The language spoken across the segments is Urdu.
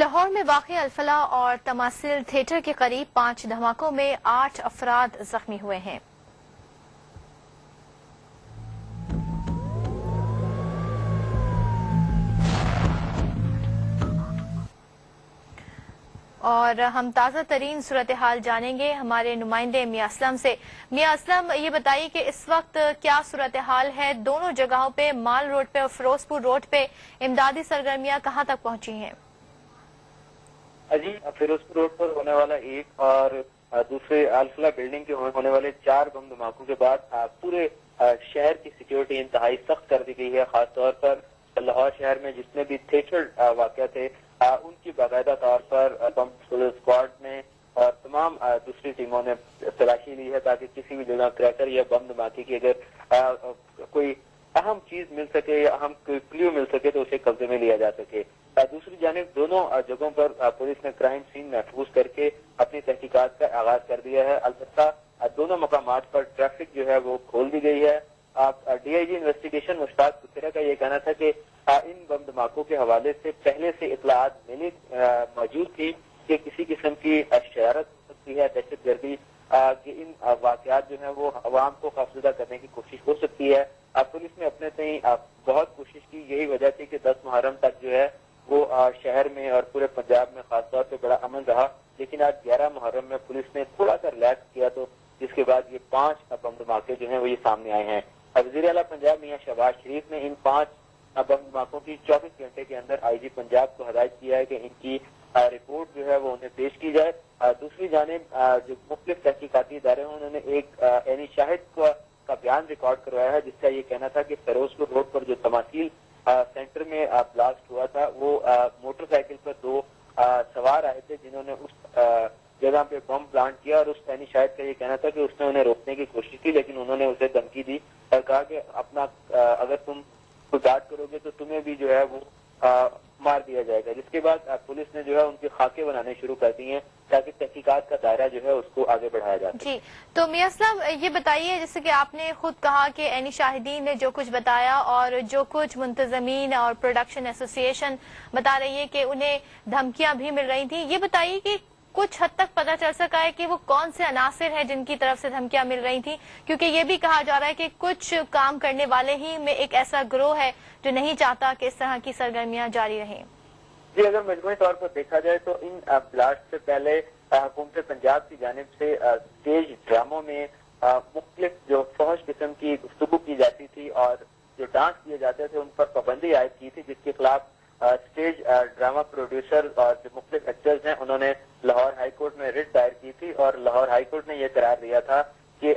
لاہور میں واقع الفلاح اور تماثیل تھیٹر کے قریب 5 دھماکوں میں 8 افراد زخمی ہوئے ہیں۔ اور ہم تازہ ترین صورتحال جانیں گے ہمارے نمائندے میاں اسلم سے۔ میاں اسلم، یہ بتائیے کہ اس وقت کیا صورتحال ہے دونوں جگہوں پہ، مال روڈ پہ اور فیروز پور روڈ پہ امدادی سرگرمیاں کہاں تک پہنچی ہیں؟ جی، فیروز پور روڈ پر ہونے والا ایک اور دوسرے الفلاح بلڈنگ کے ہونے والے 4 بم دھماکوں کے بعد پورے شہر کی سیکیورٹی انتہائی سخت کر دی گئی ہے۔ خاص طور پر لاہور شہر میں جتنے بھی تھیٹر واقع تھے ان کی باقاعدہ طور پر بم اسکواڈ نے اور تمام دوسری ٹیموں نے تلاشی لی ہے تاکہ کسی بھی جگہ کریکر یا بم دھماکے کی اگر کوئی اہم چیز مل سکے یا اہم کلیو مل سکے تو اسے قبضے میں لیا جا سکے۔ دوسری جانب دونوں جگہوں پر پولیس نے کرائم سین محفوظ کر کے اپنی تحقیقات کا آغاز کر دیا ہے۔ البتہ دونوں مقامات پر ٹریفک جو ہے وہ کھول دی گئی ہے۔ ڈی آئی جی انویسٹیگیشن مشتاق کثیرہ کا یہ کہنا تھا کہ ان بم دھماکوں کے حوالے سے پہلے سے اطلاعات موجود تھی کہ کسی قسم کی شرارت ہو سکتی ہے، دہشت گردی کہ ان واقعات جو ہیں وہ عوام کو خوفزدہ کرنے کی کوشش ہو سکتی ہے۔ پولیس نے اپنے تئیں بہت کوشش کی، یہی وجہ تھی کہ 10 محرم تک جو ہے وہ شہر میں اور پورے پنجاب میں خاص طور پہ بڑا امن رہا، لیکن آج 11 محرم میں پولیس نے تھوڑا سا ریلیکس کیا تو جس کے بعد یہ 5 بم دھماکے جو ہیں وہ یہ سامنے آئے ہیں۔ وزیر اعلیٰ پنجاب میاں شہباز شریف نے ان 5 بم دھماکوں کی 24 گھنٹے کے اندر آئی جی پنجاب کو ہدایت کیا ہے کہ ان کی رپورٹ جو ہے وہ انہیں پیش کی جائے۔ دوسری جانب جو مختلف تحقیقاتی ادارے ہیں انہوں نے ایک عینی شاہد کا بیان ریکارڈ کروایا ہے جس کا یہ کہنا تھا کہ فیروز پور روڈ پر جو تماثیل سینٹر میں بلاسٹ ہوا تھا وہ موٹر سائیکل پر 2 سوار آئے تھے جنہوں نے اس جگہ پہ بم پلانٹ کیا، اور اس عینی شاہد کا یہ کہنا تھا کہ اس نے انہیں روکنے کی کوشش کی لیکن انہوں نے اسے دھمکی دی اور کہا کہ اپنا اگر تم گارڈ کرو گے تو تمہیں بھی جو ہے وہ مار دیا جائے گا، جس کے بعد پولیس نے جو ہے ان کے خاکے بنانے شروع کر دی ہیں تاکہ تحقیقات کا دائرہ جو ہے اس کو آگے بڑھایا جا سکے۔ جی، تو میاں اسلم یہ بتائیے جیسے کہ آپ نے خود کہا کہ عینی شاہدین نے جو کچھ بتایا اور جو کچھ منتظمین اور پروڈکشن ایسوسی ایشن بتا رہی ہے کہ انہیں دھمکیاں بھی مل رہی تھیں، یہ بتائیے کہ کچھ حد تک پتہ چل سکا ہے کہ وہ کون سے عناصر ہیں جن کی طرف سے دھمکیاں مل رہی تھیں، کیونکہ یہ بھی کہا جا رہا ہے کہ کچھ کام کرنے والے ہی میں ایک ایسا گروہ ہے جو نہیں چاہتا کہ اس طرح کی سرگرمیاں جاری رہیں۔ جی، اگر مجموعی طور پر دیکھا جائے تو ان بلاسٹ سے پہلے حکومت پنجاب کی جانب سے اسٹیج ڈراموں میں مختلف جو فحش قسم کی گفتگو کی جاتی تھی اور جو ڈانس کیے جاتے تھے ان پر پابندی عائد کی تھی، جس کے خلاف اسٹیج ڈرامہ پروڈیوسر اور جو مختلف ایکٹرز ہیں انہوں نے لاہور ہائی کورٹ میں رٹ دائر کی تھی اور لاہور ہائی کورٹ نے یہ قرار دیا تھا کہ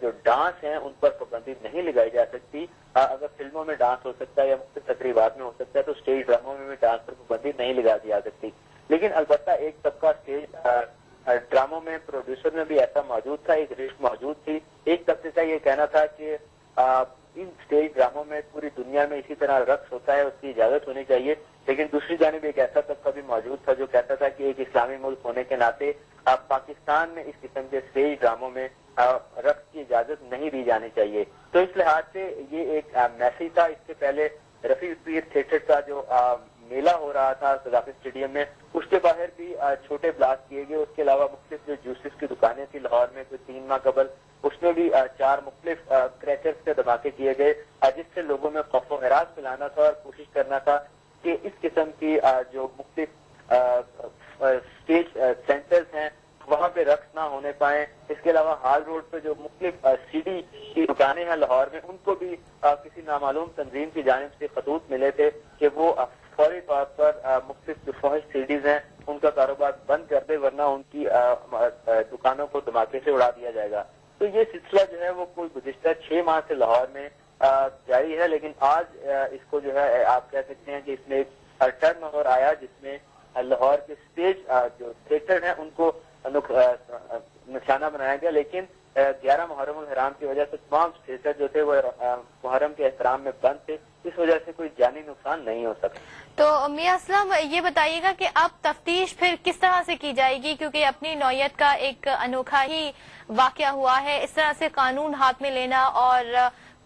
جو ڈانس ہیں ان پر پابندی نہیں لگائی جا سکتی۔ اگر فلموں میں ڈانس ہو سکتا ہے یا مختلف تقریبات میں ہو سکتا ہے تو اسٹیج ڈراموں میں بھی ڈانس پر پابندی نہیں لگا دی جا سکتی، لیکن البتہ ایک طبقہ اسٹیج ڈراموں میں پروڈیوسر میں بھی ایسا موجود تھا، ایک رشت موجود تھی۔ ایک طبقے کا یہ کہنا تھا کہ ان اسٹیج ڈراموں میں پوری دنیا میں اسی طرح رقص ہوتا ہے، اس کی اجازت ہونی چاہیے، لیکن دوسری جانب ایک ایسا طبقہ بھی موجود تھا جو کہتا تھا کہ ایک اسلامی ملک ہونے کے ناطے پاکستان میں اس قسم کے اسٹیج ڈراموں میں رقص کی اجازت نہیں دی جانی چاہیے۔ تو اس لحاظ سے یہ ایک میسیج تھا۔ اس سے پہلے رفیع پیر تھیٹر کا جو میلہ ہو رہا تھا صداقت اسٹیڈیم میں، اس کے باہر بھی چھوٹے بلاسٹ کیے گئے۔ اس کے علاوہ مختلف جو جوسز کی دکانیں تھیں لاہور میں کوئی 3 ماہ قبل، اس میں بھی 4 مختلف کریکرز کے دھماکے کیے گئے جس سے لوگوں میں خوف و ہراس پھیلانا تھا اور کوشش کرنا تھا کہ اس قسم کی جو مختلف اسٹیج سینٹرز ہیں وہاں پہ رقص نہ ہونے پائیں۔ اس کے علاوہ ہال روڈ پہ جو مختلف سی ڈی کی دکانیں ہیں لاہور میں ان کو بھی کسی نامعلوم تنظیم کی جانب سے خطوط ملے تھے کہ وہ فوری طور پر مختلف جو فحش سی ڈیز ہیں ان کا کاروبار بند کر دے ورنہ ان کی دکانوں کو دھماکے سے اڑا دیا جائے گا۔ تو یہ سلسلہ جو ہے وہ کوئی گزشتہ 6 ماہ سے لاہور میں جاری ہے، لیکن آج اس کو جو ہے آپ کہہ سکتے ہیں کہ اس میں ایک ٹرن اوور آیا جس میں لاہور کے اسٹیج جو تھیٹر ہیں ان کو نشانہ بنایا گیا، لیکن 11 محرم الحرام کی وجہ سے تمام تھیٹر جو تھے وہ محرم کے احترام میں بند تھے، اس وجہ سے کوئی جانی نقصان نہیں ہو سکتا۔ تو میاں اسلم یہ بتائیے گا کہ اب تفتیش پھر کس طرح سے کی جائے گی، کیونکہ اپنی نوعیت کا ایک انوکھا ہی واقعہ ہوا ہے، اس طرح سے قانون ہاتھ میں لینا اور